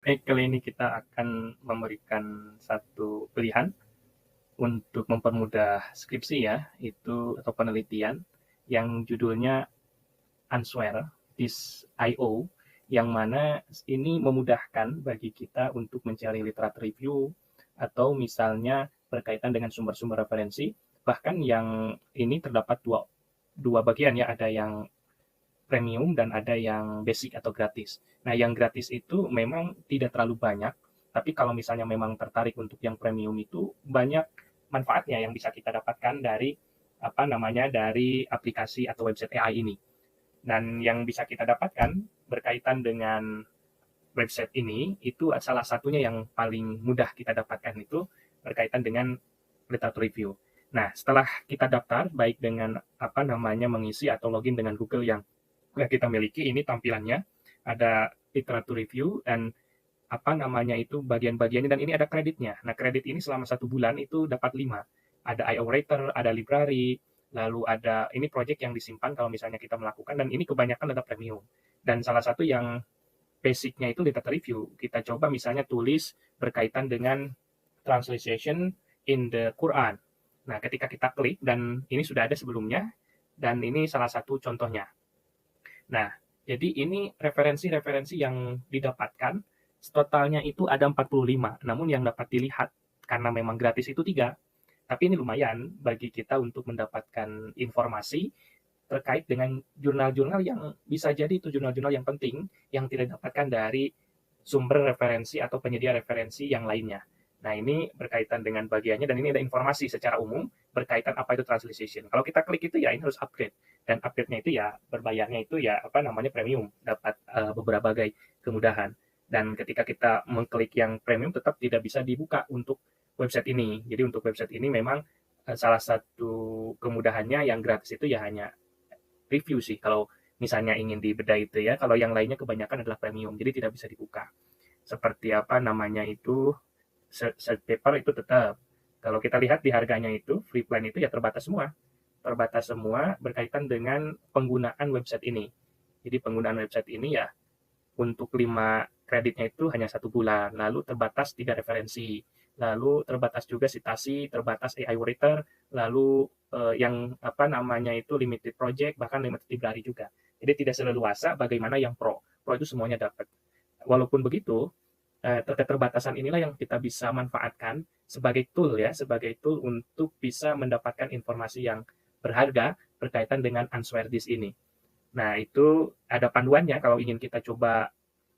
Baik, kali ini kita akan memberikan satu pilihan untuk mempermudah skripsi ya, itu atau penelitian yang judulnya Answer this IO, yang mana ini memudahkan bagi kita untuk mencari literatur review atau misalnya berkaitan dengan sumber-sumber referensi. Bahkan yang ini terdapat dua bagian ya, ada yang premium dan ada yang basic atau gratis. Nah, yang gratis itu memang tidak terlalu banyak, tapi kalau misalnya memang tertarik untuk yang premium itu banyak manfaatnya yang bisa kita dapatkan dari dari aplikasi atau website AI ini. Dan yang bisa kita dapatkan berkaitan dengan website ini itu salah satunya yang paling mudah kita dapatkan itu berkaitan dengan literatur review. Nah, setelah kita daftar baik dengan mengisi atau login dengan Google yang kita miliki, ini tampilannya ada literatur review dan bagian-bagiannya, dan ini ada kreditnya. Nah, kredit ini selama 1 bulan itu dapat 5. Ada IO Writer, ada library, lalu ada ini project yang disimpan kalau misalnya kita melakukan, dan ini kebanyakan ada premium. Dan salah satu yang basicnya itu literature review. Kita coba misalnya tulis berkaitan dengan translation in the Quran. Nah, ketika kita klik, dan ini sudah ada sebelumnya, dan ini salah satu contohnya. Nah, jadi ini referensi-referensi yang didapatkan, totalnya itu ada 45, namun yang dapat dilihat karena memang gratis itu 3. Tapi ini lumayan bagi kita untuk mendapatkan informasi terkait dengan jurnal-jurnal yang bisa jadi itu jurnal-jurnal yang penting yang tidak didapatkan dari sumber referensi atau penyedia referensi yang lainnya. Nah, ini berkaitan dengan bagiannya, dan ini ada informasi secara umum berkaitan apa itu translation. Kalau kita klik itu ya ini harus upgrade, dan upgrade-nya itu ya berbayarnya itu ya premium, dapat beberapa kemudahan. Dan ketika kita mengklik yang premium tetap tidak bisa dibuka untuk website ini. Jadi untuk website ini memang salah satu kemudahannya yang gratis itu ya hanya review sih kalau misalnya ingin dibedah itu ya. Kalau yang lainnya kebanyakan adalah premium, jadi tidak bisa dibuka. Seperti search paper itu tetap. Kalau kita lihat di harganya itu, free plan itu ya terbatas semua. Terbatas semua berkaitan dengan penggunaan website ini. Jadi penggunaan website ini ya untuk 5 kreditnya itu hanya 1 bulan, lalu terbatas 3 referensi, lalu terbatas juga citasi, terbatas AI writer, lalu yang itu limited project, bahkan limited library juga. Jadi tidak seleluasa bagaimana yang pro. Pro itu semuanya dapat. Walaupun begitu, keterbatasan inilah yang kita bisa manfaatkan sebagai tool ya, sebagai tool untuk bisa mendapatkan informasi yang berharga berkaitan dengan Answer This ini. Nah, itu ada panduannya kalau ingin kita coba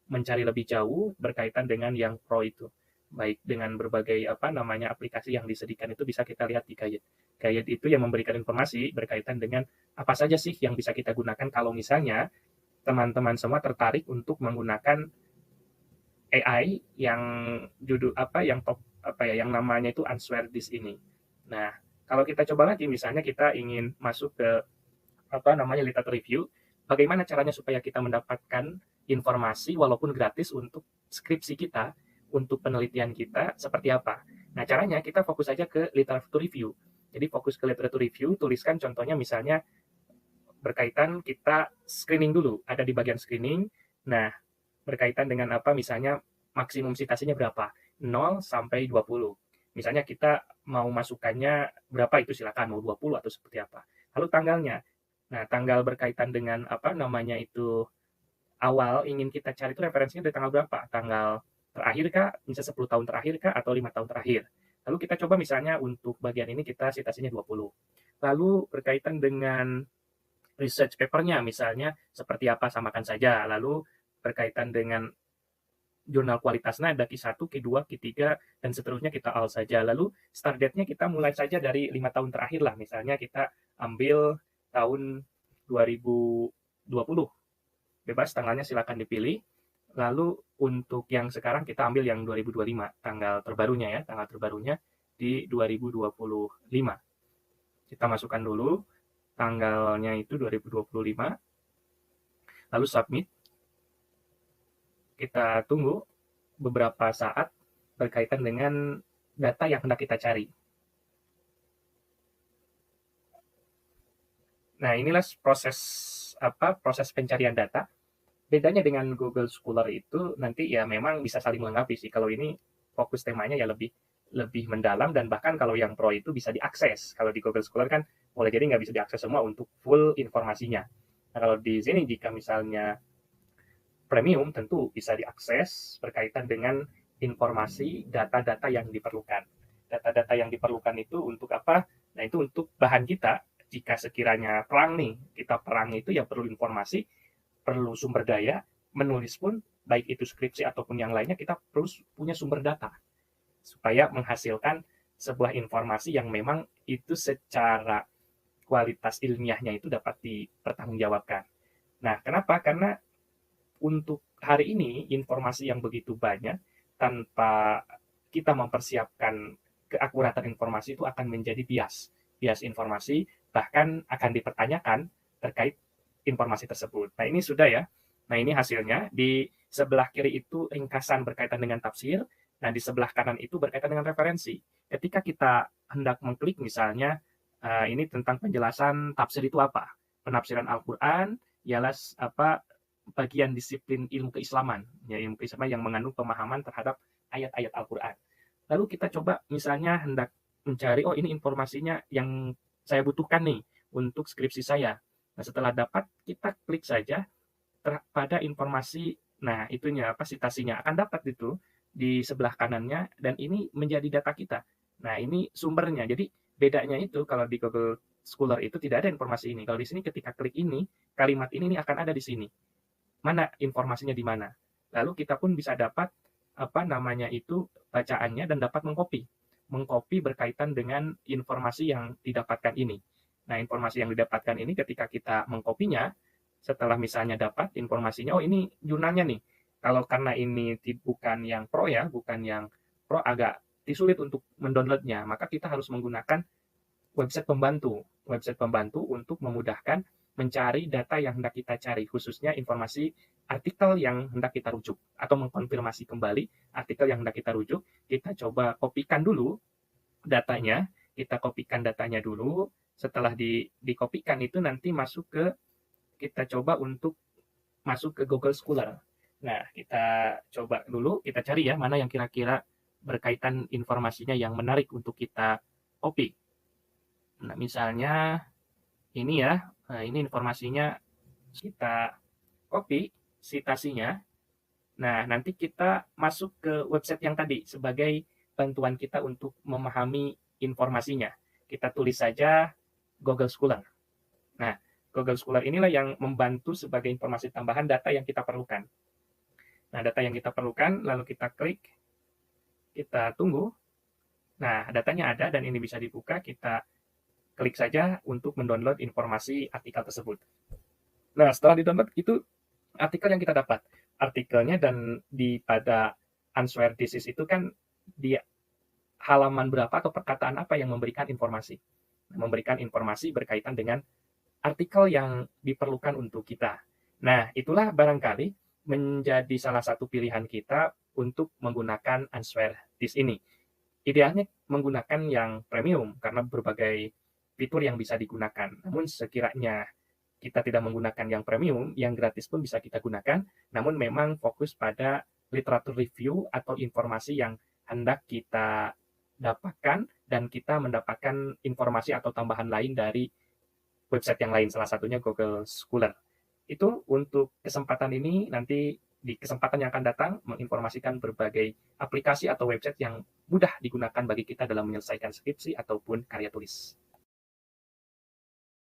mencari lebih jauh berkaitan dengan yang pro itu. Baik dengan berbagai aplikasi yang disediakan itu bisa kita lihat di guide. Guide itu yang memberikan informasi berkaitan dengan apa saja sih yang bisa kita gunakan kalau misalnya teman-teman semua tertarik untuk menggunakan AI yang yang namanya itu Answer This ini. Nah, kalau kita coba lagi misalnya kita ingin masuk ke literature review, bagaimana caranya supaya kita mendapatkan informasi walaupun gratis untuk skripsi kita, untuk penelitian kita seperti apa. Nah, caranya kita fokus saja ke literature review. Jadi fokus ke literature review, tuliskan contohnya misalnya berkaitan kita screening dulu, ada di bagian screening. Nah, berkaitan dengan misalnya maksimum citasinya berapa? 0 sampai 20. Misalnya kita mau masukannya berapa itu silakan, mau 20 atau seperti apa. Lalu tanggalnya. Nah, tanggal berkaitan dengan awal ingin kita cari itu referensinya dari tanggal berapa? Tanggal terakhir kah? Misalnya 10 tahun terakhir kah? Atau 5 tahun terakhir? Lalu kita coba misalnya untuk bagian ini kita citasinya 20. Lalu berkaitan dengan research papernya misalnya seperti apa, samakan saja. Lalu berkaitan dengan jurnal kualitasnya ada Q1, Q2, Q3, dan seterusnya kita all saja. Lalu start date-nya kita mulai saja dari 5 tahun terakhir lah. Misalnya kita ambil tahun 2020. Bebas tanggalnya silakan dipilih. Lalu untuk yang sekarang kita ambil yang 2025, tanggal terbarunya ya, tanggal terbarunya di 2025. Kita masukkan dulu tanggalnya itu 2025, lalu submit. Kita tunggu beberapa saat berkaitan dengan data yang hendak kita cari. Nah, inilah proses pencarian data. bedanya dengan Google Scholar itu nanti ya memang bisa saling melengkapi sih. Kalau ini fokus temanya ya lebih lebih mendalam, dan bahkan kalau yang Pro itu bisa diakses. Kalau di Google Scholar kan boleh jadi nggak bisa diakses semua untuk full informasinya. Nah, kalau di sini jika misalnya premium tentu bisa diakses berkaitan dengan informasi data-data yang diperlukan. Data-data yang diperlukan itu untuk apa? Nah, itu untuk bahan kita jika sekiranya perang nih, kita perang itu ya perlu informasi, perlu sumber daya, menulis pun baik itu skripsi ataupun yang lainnya kita perlu punya sumber data supaya menghasilkan sebuah informasi yang memang itu secara kualitas ilmiahnya itu dapat dipertanggungjawabkan. Nah, kenapa? Karena untuk hari ini informasi yang begitu banyak tanpa kita mempersiapkan keakuratan informasi itu akan menjadi bias. Bias informasi bahkan akan dipertanyakan terkait informasi tersebut. Nah, ini sudah ya. Nah, ini hasilnya. Di sebelah kiri itu ringkasan berkaitan dengan tafsir. Nah, di sebelah kanan itu berkaitan dengan referensi. Ketika kita hendak mengklik misalnya, ini tentang penjelasan tafsir itu apa. Penafsiran Al-Quran ialah apa bagian disiplin ilmu keislaman, ya ilmu keislaman yang mengandung pemahaman terhadap ayat-ayat Al-Quran. Lalu kita coba misalnya hendak mencari, oh ini informasinya yang saya butuhkan nih untuk skripsi saya. Nah, setelah dapat, kita klik saja pada informasi, nah itunya apa citasinya akan dapat itu di sebelah kanannya, dan ini menjadi data kita. Nah, ini sumbernya. Jadi bedanya itu kalau di Google Scholar itu tidak ada informasi ini. Kalau di sini ketika klik ini, kalimat ini akan ada di sini. Mana informasinya di mana. Lalu kita pun bisa dapat apa namanya itu bacaannya dan dapat mengcopy. Mengcopy berkaitan dengan informasi yang didapatkan ini. Nah, informasi yang didapatkan ini ketika kita mengkopinya, setelah misalnya dapat informasinya, oh ini jurnalnya nih. Kalau karena ini bukan yang pro ya, bukan yang pro, agak sulit untuk mendownloadnya, maka kita harus menggunakan website pembantu. Website pembantu untuk memudahkan mencari data yang hendak kita cari, khususnya informasi artikel yang hendak kita rujuk, atau mengkonfirmasi kembali artikel yang hendak kita rujuk. Kita coba kopikan dulu datanya, kita kopikan datanya dulu, setelah dikopikan itu nanti masuk ke, kita coba untuk masuk ke Google Scholar. Nah, kita coba dulu, kita cari ya, mana yang kira-kira berkaitan informasinya yang menarik untuk kita copy. Nah, misalnya ini ya, nah ini informasinya kita copy citasinya. Nah, nanti kita masuk ke website yang tadi sebagai bantuan kita untuk memahami informasinya. Kita tulis saja Google Scholar. Nah, Google Scholar inilah yang membantu sebagai informasi tambahan data yang kita perlukan. Nah, data yang kita perlukan, lalu kita klik, kita tunggu. Nah, datanya ada dan ini bisa dibuka, kita klik saja untuk mendownload informasi artikel tersebut. Nah, setelah di-download itu artikel yang kita dapat. Artikelnya dan pada Answer Thesis itu kan di halaman berapa atau perkataan apa yang memberikan informasi. Memberikan informasi berkaitan dengan artikel yang diperlukan untuk kita. Nah, itulah barangkali menjadi salah satu pilihan kita untuk menggunakan Answer Thesis ini. Idealnya menggunakan yang premium karena berbagai fitur yang bisa digunakan. Namun sekiranya kita tidak menggunakan yang premium, yang gratis pun bisa kita gunakan, namun memang fokus pada literatur review atau informasi yang hendak kita dapatkan, dan kita mendapatkan informasi atau tambahan lain dari website yang lain, salah satunya Google Scholar. Itu untuk kesempatan ini, nanti di kesempatan yang akan datang menginformasikan berbagai aplikasi atau website yang mudah digunakan bagi kita dalam menyelesaikan skripsi ataupun karya tulis.